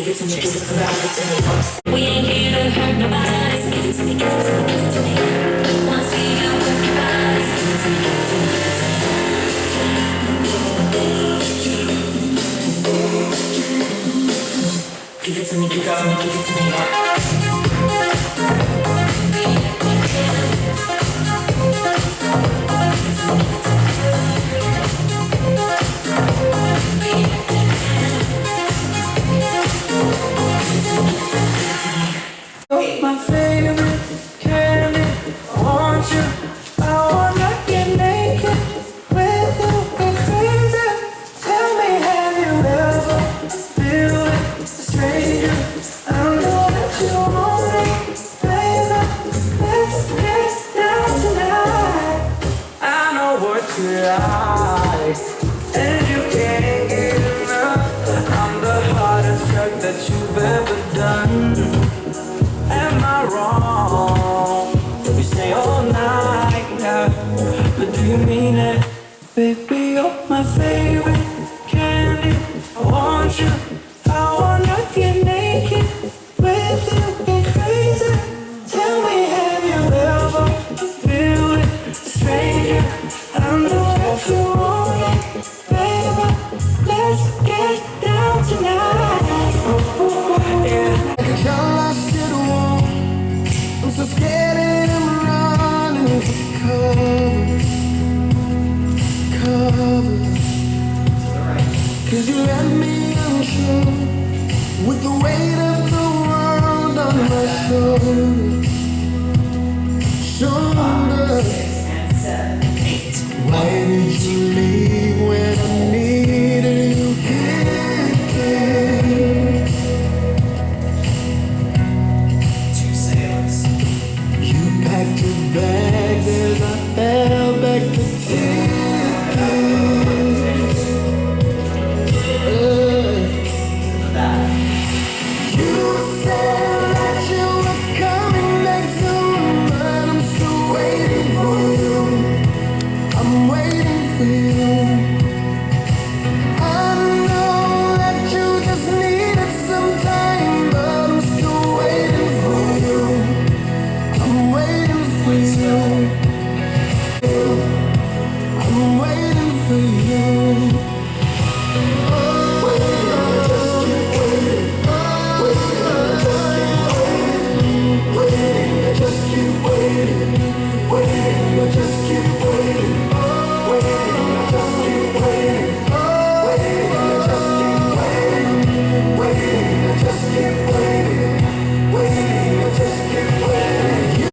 it to me, give it to me, give it to me. We ain't here to hurt nobody. Give it to me, give it to me, give it to me. Wanna see you work your body. Give it to me, give it to me, give it to me. Give it to me, give it to me, give it to me. My favorite candy, I want you. I wanna get naked with you, get crazy. Tell me, have you ever been with a stranger? I know that you want me, baby. Let's get down tonight. I know what you like, and you can't get enough. I'm the hardest drug that you've ever done. Am I wrong? We stay all night, yeah. But do you mean it? Baby, you're my favorite candy. I want you. I wanna get naked with you, get crazy. Tell me, have you ever been with a stranger? I know that you want me, baby. Let's get down tonight. Yeah. I could tell I still won't. I'm so scared and I'm running for cover. 'Cause you left me unsure, with the weight of the world on my shoulders. Why did you leave?